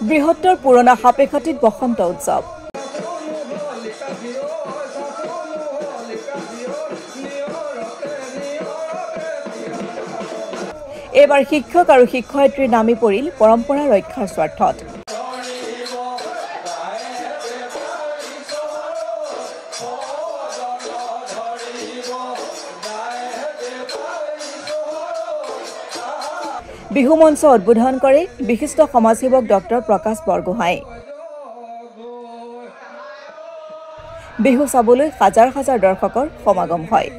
বৃহত্তৰ পুৰণা সাপেখাতিত বসন্ত উৎসৱ। এইবাৰ শিক্ষক আৰু শিক্ষয়িত্ৰীৰ নামি পৰিল পৰম্পৰা ৰক্ষাৰ স্বাৰ্থত। বিহু মঞ্চ উদ্বোধন কৰে বিশিষ্ট সমাজসেৱক ডক্টৰ প্ৰকাশ বৰগোহাঁই। বিহু চাবলৈ হাজাৰ হাজাৰ দৰ্শকৰ সমাগম হয়।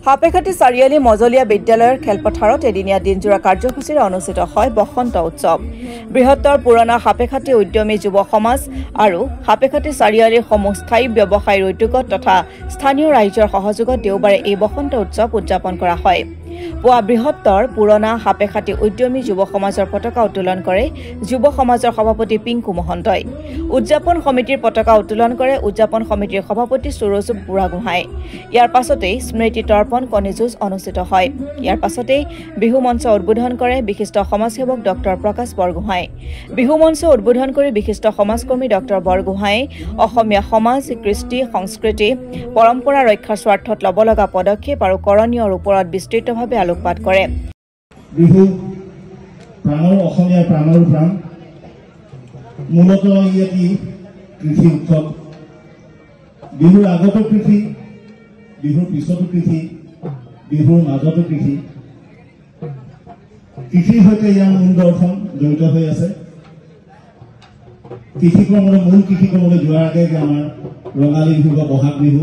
সাপেখাতি চাৰিআলি মজলীয়া বিদ্যালয়ৰ খেলপথাৰত এদিনীয়া দিনজোৰা কাৰ্যসূচীৰে অনুষ্ঠিত হয় বসন্ত উৎসৱ। বৃহত্তৰ পুৰণা সাপেখাতি উদ্যমী যুৱ সমাজ আৰু সাপেখাতি চাৰিআলিৰ সমূহ স্থায়ী ব্যৱসায়ীৰ উদ্যোগত তথা স্থানীয় ৰাইজৰ সহযোগত দেওবাৰে এই বসন্ত উৎসৱ উদযাপন কৰা হয়। পুৱা বৃহত্তৰ পুৰণা সাপেখাতি উদ্যমী যুৱ সমাজৰ পতাকা উত্তোলন কৰে যুৱ সমাজৰ সভাপতি পিংকু মহন্তই। উদযাপন সমিতিৰ পতাকা উত্তোলন কৰে উদযাপন সমিতিৰ সভাপতি সুৰজ বুঢ়াগোহাঁই। ইয়াৰ পাছতেই স্মৃতি তৰ্পণ কণী যুঁজ অনুষ্ঠিত হয়। ইয়াৰ পাছতেই বিহু মঞ্চ উদ্বোধন কৰে বিশিষ্ট সমাজসেৱক ডক্টৰ প্ৰকাশ বৰগোহাঁই। বিহু মঞ্চ উদ্বোধন কৰি বিশিষ্ট সমাজকৰ্মী ডক্টৰ বৰগোহাঁই অসমীয়া সমাজ, কৃষ্টি, সংস্কৃতি, পৰম্পৰা ৰক্ষাৰ স্বাৰ্থত ল'ব লগা পদক্ষেপ আৰু কৰণীয়ৰ ওপৰত বিস্তৃতভাৱে আলোকপাত কৰে। বিহু প্ৰাণৰ অসমীয়া প্ৰাণৰ প্ৰাণ। মূলতঃ ই এটি কৃষি উৎসৱ। বিহুৰ আগতো কৃষি, বিহুৰ পিছতো কৃষি, বিহুৰ মাজতো কৃষি। কৃষিৰ সৈতে ইয়াৰ মূল দৰ্শন জড়িত হৈ আছে। কৃষি কৰ্মলৈ মূল কৃষি কৰ্মলৈ যোৱাৰ আগে আমাৰ ৰঙালী বিহু বা বহাগ বিহু।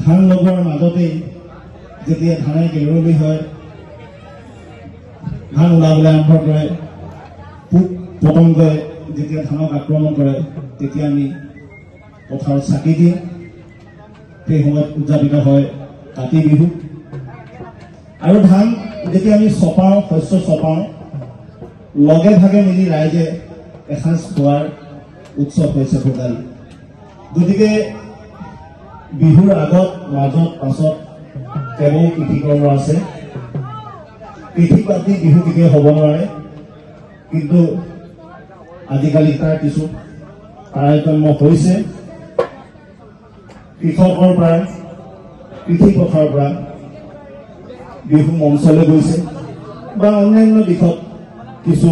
ধান লগোৱাৰ মাজতেই যেতিয়া ধানে কেৰলি হয়, ধান ওলাবলৈ আৰম্ভ কৰে, পোক পতংগই যেতিয়া ধানক আক্ৰমণ কৰে, তেতিয়া আমি পথাৰত চাকি দিওঁ। সেই সময়ত উদযাপিত হয় কাতি বিহু। আৰু ধান যেতিয়া আমি চপাওঁ, শস্য চপাওঁ, লগে ভাগে মিলি ৰাইজে এসাঁজ খোৱাৰ উৎসৱ হৈছে ভোগালী। গতিকে বিহুৰ আগত, মাজত, পাছত কেৱল কৃষি কৰ্ম আছে। কৃষি বাতি বিহু কেতিয়াও হ'ব নোৱাৰে। কিন্তু আজিকালি তাৰ কিছু তাৰতম্য হৈছে। কৃষকৰ পৰা, কৃষি পথাৰৰ পৰা বিহু মঞ্চলৈ গৈছে বা অন্যান্য দিশত কিছু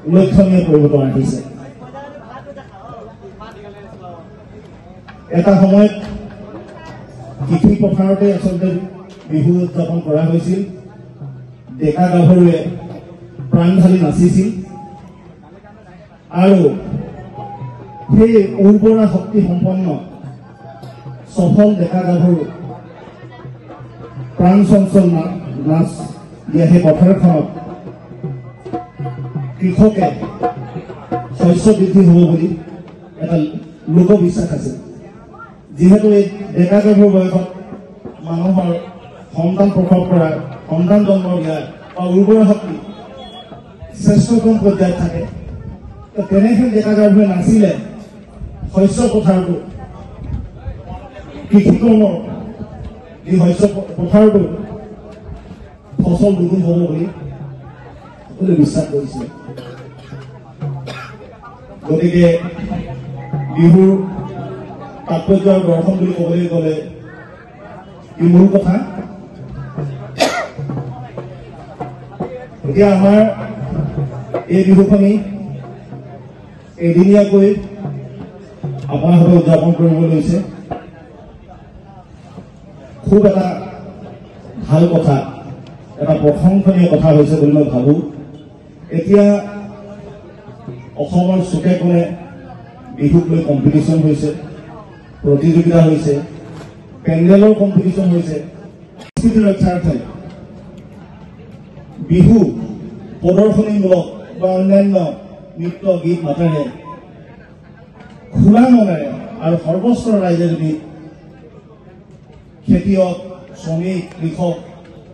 উল্লেখনীয় পৰিৱৰ্তন আহিছে। এটা সময়ত কৃষি পথাৰতে আচলতে বিহু উদযাপন কৰা হৈছিল। ডেকা গাভৰুৱে প্ৰাণ ঢালি নাচিছিল আৰু সেই উৰ্বৰা শক্তি সম্পন্ন সফল ডেকা গাভৰু প্ৰাণ চঞ্চল নাচ দিয়া সেই পথাৰখনত কৃষকে শস্য বৃদ্ধি হ'ব বুলি এটা লোকবিশ্বাস আছে। যিহেতু এই ডেকা গাভৰু বয়সত মানুহৰ সন্তান প্ৰসৱ কৰাৰ, সন্তান জন্ম দিয়াৰ বা উৰ্বৰা শক্তি শ্ৰেষ্ঠতম পৰ্যায়ত থাকে, তেনেখন ডেকা গাভৰুৱে নাচিলে শস্য পথাৰটো, কৃষি কৰ্মৰ এই শস্য পথাৰটো ফচল দুগুণ হ'ব বুলি সকলোৱে বিশ্বাস কৰিছিলে। গতিকে বিহুৰ তাৎপৰ্য আৰু দৰ্শন বুলি ক'বলৈ গ'লে ই মূল কথা। এতিয়া আমাৰ এই বিহুখনি এদিনীয়াকৈ আপোনালোকে উদযাপন কৰিব লৈছে। খুব এটা ভাল কথা, এটা প্ৰশংসনীয় কথা হৈছে বুলি মই ভাবো। এতিয়া অসমৰ চুকে কোণে বিহুক লৈ কম্পিটিশ্যন হৈছে, প্ৰতিযোগিতা হৈছে, পেণ্ডেলৰ কম্পিটিশ্যন হৈছে সংস্কৃতি ৰক্ষাৰ্থে বিহু প্ৰদৰ্শনীমূলক বা অন্যান্য নৃত্য গীত মাতেৰে খোলা মনেৰে আৰু সৰ্বস্তৰ ৰাইজে যদি খেতিয়ক শ্ৰমিক কৃষক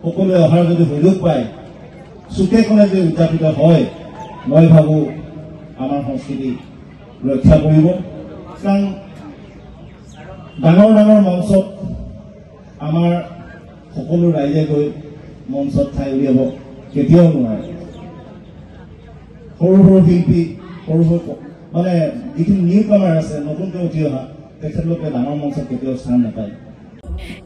সকলোৱে অহাৰ যদি সুযোগ পায় চুকে কোণে যদি উদযাপিত হয় মই ভাবোঁ আমাৰ সংস্কৃতি ৰক্ষা কৰিব কাৰণ ডাঙৰ ডাঙৰ মঞ্চত আমাৰ সকলো ৰাইজে গৈ মঞ্চত ঠাই উলিয়াব কেতিয়াও নোৱাৰে সৰু সৰু শিল্পী সৰু সৰু মানে যিখিনি নিউ কামাৰ আছে নতুনকৈ উঠি অহা তেখেতলোকে ডাঙৰ মঞ্চত কেতিয়াও স্থান নাপায়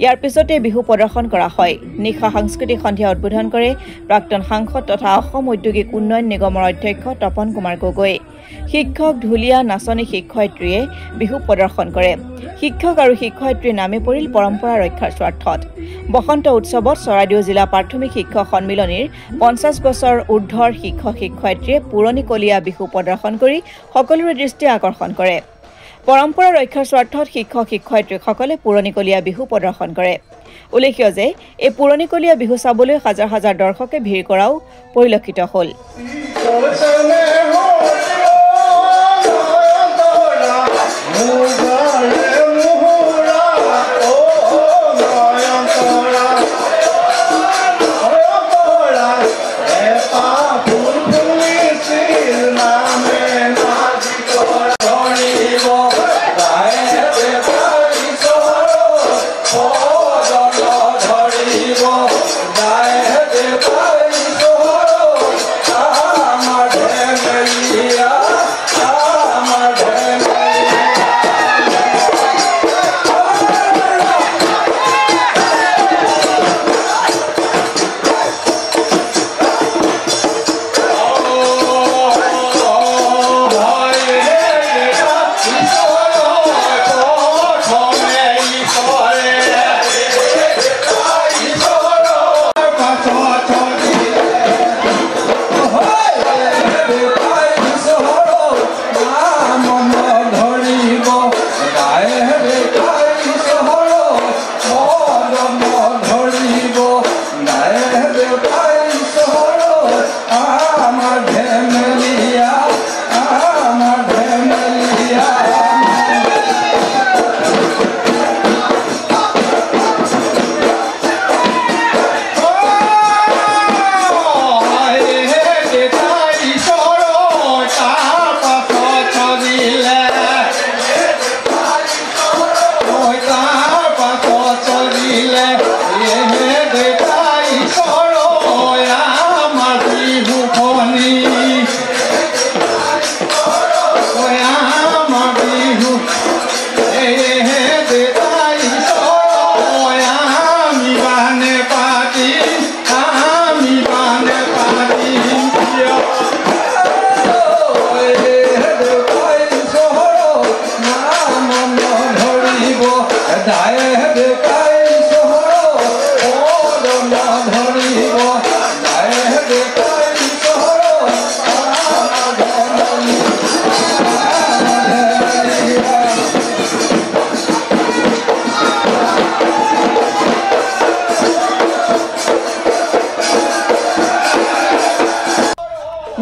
ইয়াৰ পিছতে বিহু প্ৰদৰ্শন কৰা হয় নিশা সাংস্কৃতিক সন্ধিয়া উদ্বোধন কৰে প্ৰাক্তন সাংসদ তথা অসম ঔদ্যোগিক উন্নয়ন নিগমৰ অধ্যক্ষ তপন কুমাৰ গগৈ শিক্ষক ঢুলীয়া নাচনী শিক্ষয়িত্ৰীয়ে বিহু প্ৰদৰ্শন কৰে শিক্ষক আৰু শিক্ষয়িত্ৰীৰ নামে পৰিল পৰম্পৰা ৰক্ষাৰ স্বাৰ্থত বসন্ত উৎসৱত চৰাইদেউ জিলা প্ৰাথমিক শিক্ষক সন্মিলনীৰ 50 বছৰ ঊৰ্ধৰ শিক্ষক শিক্ষয়িত্ৰীয়ে পুৰণিকলীয়া বিহু প্ৰদৰ্শন কৰি সকলোৰে দৃষ্টি আকৰ্ষণ কৰে পৰম্পৰা ৰক্ষাৰ স্বাৰ্থত শিক্ষক শিক্ষয়িত্ৰীসকলে পুৰণিকলীয়া বিহু প্ৰদৰ্শন কৰে উল্লেখ্য যে এই পুৰণিকলীয়া বিহু চাবলৈ হাজাৰ হাজাৰ দৰ্শকে ভিৰ কৰাও পৰিলক্ষিত হ'ল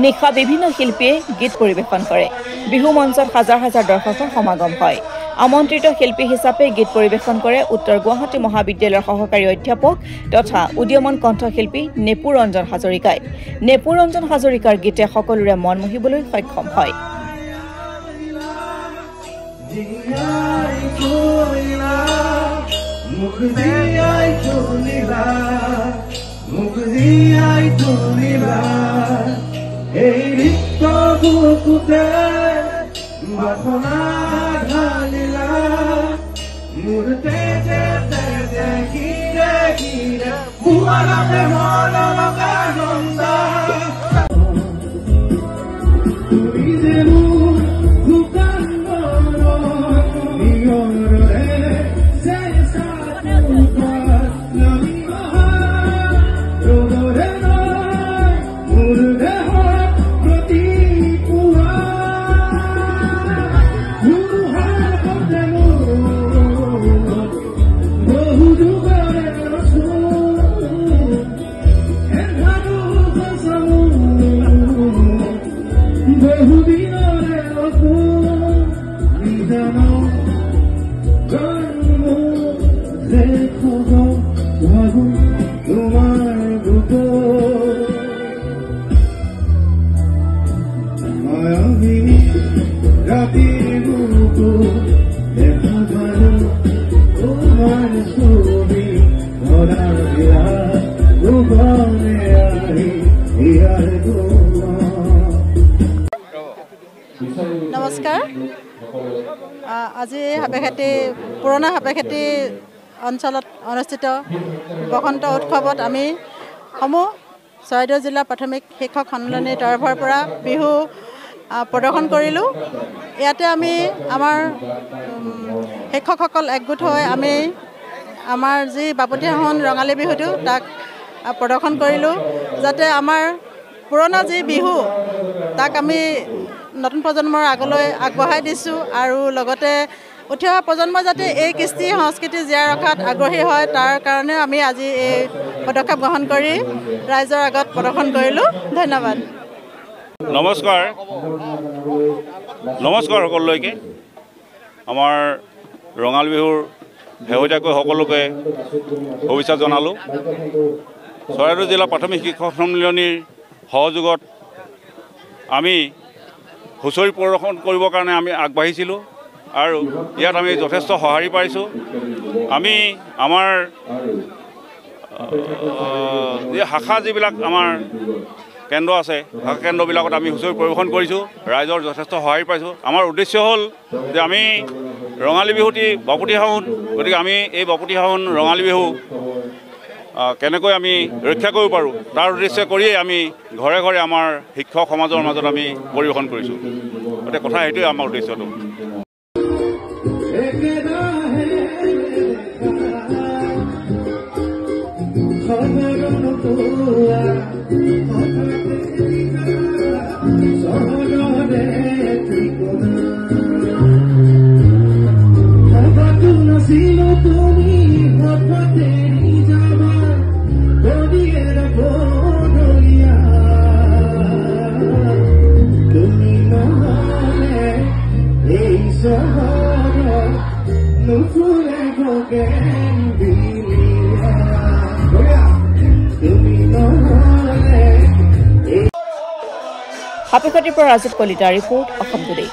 নিশা বিভিন্ন শিল্পীয়ে গীত পৰিৱেশন কৰে বিহু মঞ্চত হাজাৰ হাজাৰ দৰ্শকৰ সমাগম হয় আমন্ত্ৰিত শিল্পী হিচাপে গীত পৰিৱেশন কৰে উত্তৰ গুৱাহাটী মহাবিদ্যালয়ৰ সহকাৰী অধ্যাপক তথা উদীয়মান কণ্ঠশিল্পী নেপু ৰঞ্জন হাজৰিকাই নেপু ৰঞ্জন হাজৰিকাৰ গীতে সকলোৰে মন মোহিবলৈ সক্ষম হয় এই ৰিক্ত বুকুতে বাসনা ঢালিলা মোৰ তেজে তেজে গিৰে গিৰে পুৱাৰতে মনলগা নন্দা তুমি যে মোৰ শুকান নিয়ৰে চেঁচা তোৰ নবী মহা ৰদৰে মোৰ নমস্কাৰ আজি হাপেখাতি পুৰণা হাপেখাতি অঞ্চলত অনুষ্ঠিত বসন্ত উৎসৱত আমি সমূহ চৰাইদেউ জিলা প্ৰাথমিক শিক্ষক সন্মিলনীৰ তৰফৰ পৰা বিহু প্ৰদৰ্শন কৰিলোঁ। ইয়াতে আমি আমাৰ শিক্ষকসকল একগোট হৈ আমি আমাৰ যি বাপতিসাহোন ৰঙালী বিহুটো তাক প্ৰদৰ্শন কৰিলোঁ, যাতে আমাৰ পুৰণা যি বিহু তাক আমি নতুন প্ৰজন্মৰ আগলৈ আগবঢ়াই দিছোঁ আৰু লগতে উঠি অহা প্ৰজন্মই যাতে এই কৃষ্টি সংস্কৃতি জীয়াই ৰখাত আগ্ৰহী হয় তাৰ কাৰণেও আমি আজি এই পদক্ষেপ গ্ৰহণ কৰি ৰাইজৰ আগত প্ৰদৰ্শন কৰিলোঁ। ধন্যবাদ। নমস্কাৰ সকলোলৈকে। আমাৰ ৰঙালী বিহুৰ শেহতীয়াকৈ সকলোকে শুভেচ্ছা জনালোঁ। চৰাইদেউ জিলা প্ৰাথমিক শিক্ষক সন্মিলনীৰ সহযোগত আমি হুঁচৰি প্ৰদৰ্শন কৰিবৰ কাৰণে আমি আগবাঢ়িছিলোঁ আৰু ইয়াত আমি যথেষ্ট সঁহাৰি পাইছোঁ। আমি আমাৰ শাখা যিবিলাক আমাৰ কেন্দ্ৰ আছে শাখা কেন্দ্ৰবিলাকত আমি হুঁচৰি পৰিৱেশন কৰিছোঁ, ৰাইজৰ যথেষ্ট সঁহাৰি পাইছোঁ। আমাৰ উদ্দেশ্য হ'ল যে আমি ৰঙালী বিহুটি বাপতিসাহোন, গতিকে আমি এই বাপতিসাহোন ৰঙালী বিহু কেনেকৈ আমি ৰক্ষা কৰিব পাৰোঁ তাৰ উদ্দেশ্য কৰিয়েই আমি ঘৰে ঘৰে আমাৰ শিক্ষক সমাজৰ মাজত আমি পৰিৱেশন কৰিছোঁ। গতিকে কথা সেইটোৱে আমাৰ উদ্দেশ্যটো। হাপেখাতিৰ পৰা ৰাজীৱ কলিতা ৰিপৰ্ট অসম টুডে।